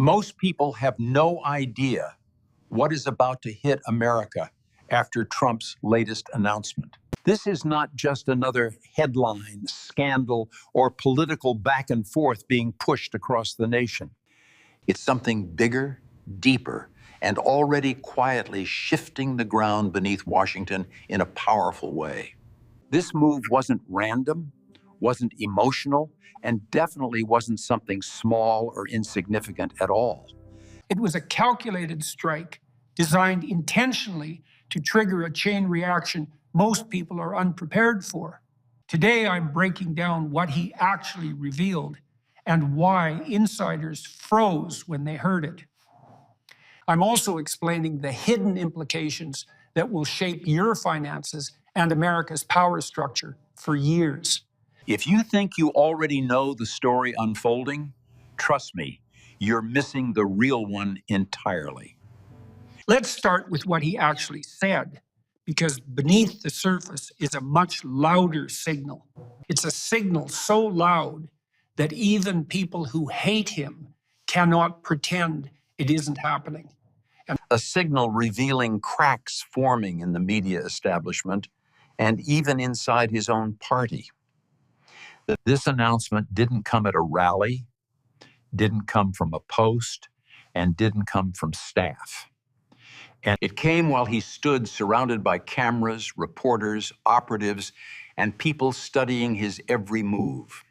Most people have no idea what is about to hit America after Trump's latest announcement. This is not just another headline, scandal, or political back and forth being pushed across the nation. It's something bigger, deeper, and already quietly shifting the ground beneath Washington in a powerful way. This move wasn't random, wasn't emotional, and definitely wasn't something small or insignificant at all. It was a calculated strike designed intentionally to trigger a chain reaction most people are unprepared for. Today, I'm breaking down what he actually revealed and why insiders froze when they heard it. I'm also explaining the hidden implications that will shape your finances and America's power structure for years. If you think you already know the story unfolding, trust me, you're missing the real one entirely. Let's start with what he actually said, because beneath the surface is a much louder signal. It's a signal so loud that even people who hate him cannot pretend it isn't happening. A signal revealing cracks forming in the media establishment and even inside his own party. This announcement didn't come at a rally, didn't come from a post, and didn't come from staff. And it came while he stood surrounded by cameras, reporters, operatives, and people studying his every move.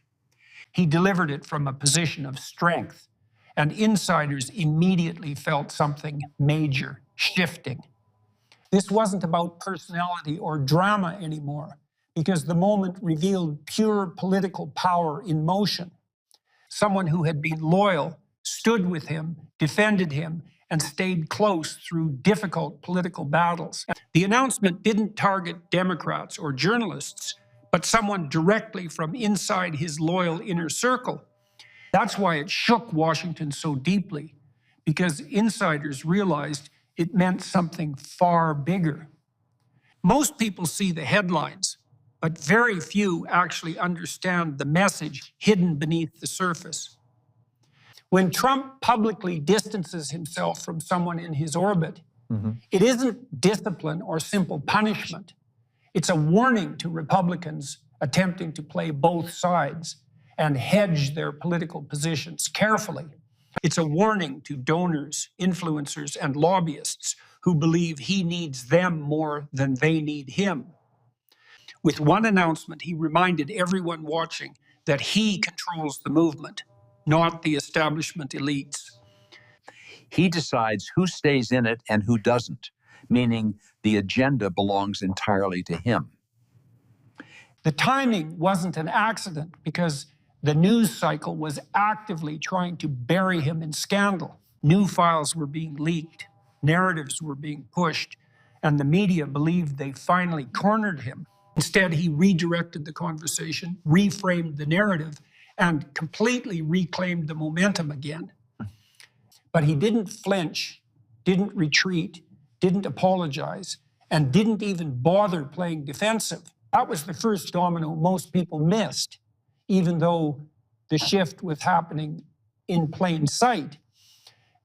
He delivered it from a position of strength, and insiders immediately felt something major shifting. This wasn't about personality or drama anymore, because the moment revealed pure political power in motion. Someone who had been loyal, stood with him, defended him, and stayed close through difficult political battles. The announcement didn't target Democrats or journalists, but someone directly from inside his loyal inner circle. That's why it shook Washington so deeply, because insiders realized it meant something far bigger. Most people see the headlines, but very few actually understand the message hidden beneath the surface. When Trump publicly distances himself from someone in his orbit, it isn't discipline or simple punishment. It's a warning to Republicans attempting to play both sides and hedge their political positions carefully. It's a warning to donors, influencers, and lobbyists who believe he needs them more than they need him. With one announcement, he reminded everyone watching that he controls the movement, not the establishment elites. He decides who stays in it and who doesn't, meaning the agenda belongs entirely to him. The timing wasn't an accident because the news cycle was actively trying to bury him in scandal. New files were being leaked, narratives were being pushed, and the media believed they finally cornered him. Instead, he redirected the conversation, reframed the narrative, and completely reclaimed the momentum again. But he didn't flinch, didn't retreat, didn't apologize, and didn't even bother playing defensive. That was the first domino most people missed, even though the shift was happening in plain sight.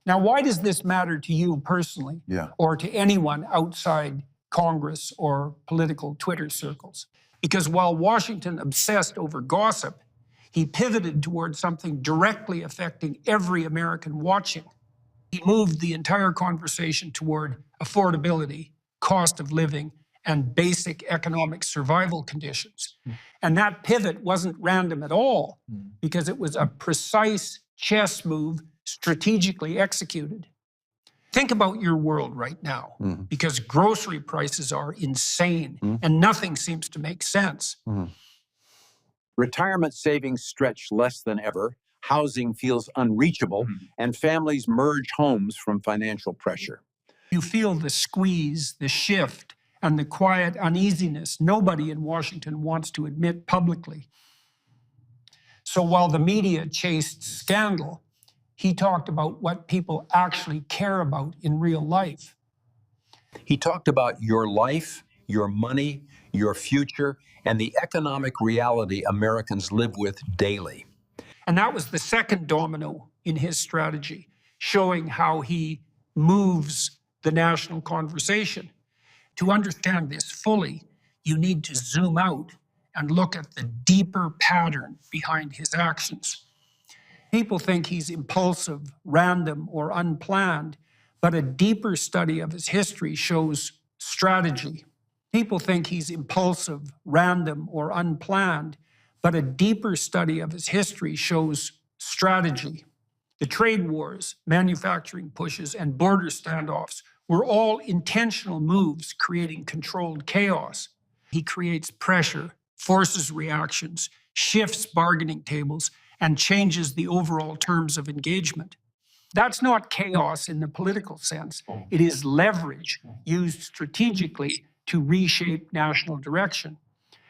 Now, why does this matter to you personally, or to anyone outside Congress or political Twitter circles? Because while Washington obsessed over gossip, he pivoted toward something directly affecting every American watching. He moved the entire conversation toward affordability, cost of living, and basic economic survival conditions. And that pivot wasn't random at all, because it was a precise chess move strategically executed. Think about your world right now, because grocery prices are insane and nothing seems to make sense. Retirement savings stretch less than ever, housing feels unreachable, and families merge homes from financial pressure. You feel the squeeze, the shift, and the quiet uneasiness nobody in Washington wants to admit publicly. So while the media chased scandal, he talked about what people actually care about in real life. He talked about your life, your money, your future, and the economic reality Americans live with daily. And that was the second domino in his strategy, showing how he moves the national conversation. To understand this fully, you need to zoom out and look at the deeper pattern behind his actions. People think he's impulsive, random, or unplanned, but a deeper study of his history shows strategy. People think he's impulsive, random, or unplanned, but a deeper study of his history shows strategy. The trade wars, manufacturing pushes, and border standoffs were all intentional moves creating controlled chaos. He creates pressure, forces reactions, shifts bargaining tables, and changes the overall terms of engagement. That's not chaos in the political sense. It is leverage used strategically to reshape national direction.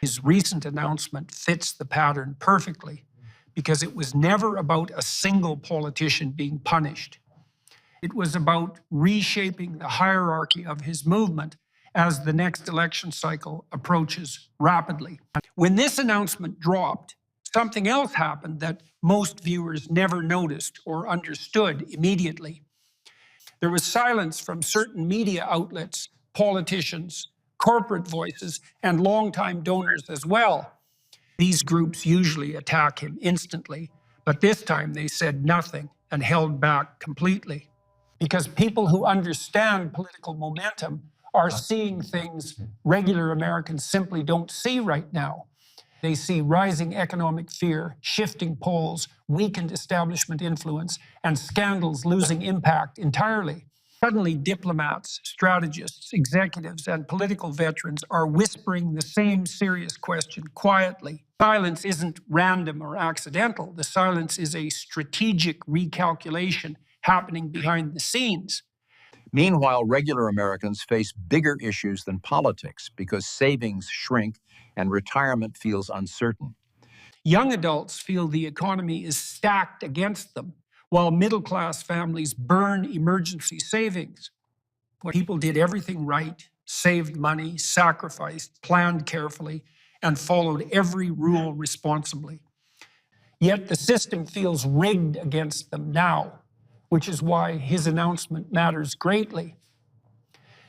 His recent announcement fits the pattern perfectly because it was never about a single politician being punished. It was about reshaping the hierarchy of his movement as the next election cycle approaches rapidly. When this announcement dropped, something else happened that most viewers never noticed or understood immediately. There was silence from certain media outlets, politicians, corporate voices, and longtime donors as well. These groups usually attack him instantly, but this time they said nothing and held back completely. Because people who understand political momentum are seeing things regular Americans simply don't see right now. They see rising economic fear, shifting polls, weakened establishment influence, and scandals losing impact entirely. Suddenly, diplomats, strategists, executives, and political veterans are whispering the same serious question quietly. Silence isn't random or accidental. The silence is a strategic recalculation happening behind the scenes. Meanwhile, regular Americans face bigger issues than politics because savings shrink and retirement feels uncertain. Young adults feel the economy is stacked against them, while middle-class families burn emergency savings. People did everything right, saved money, sacrificed, planned carefully, and followed every rule responsibly. Yet the system feels rigged against them now, which is why his announcement matters greatly.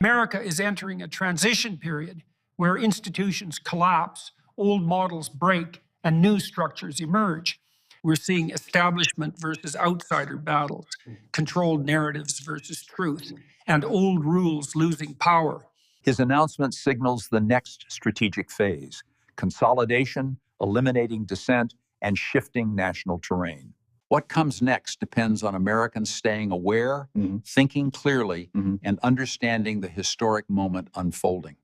America is entering a transition period where institutions collapse, old models break, and new structures emerge. We're seeing establishment versus outsider battles, controlled narratives versus truth, and old rules losing power. His announcement signals the next strategic phase: consolidation, eliminating dissent, and shifting national terrain. What comes next depends on Americans staying aware, thinking clearly, and understanding the historic moment unfolding.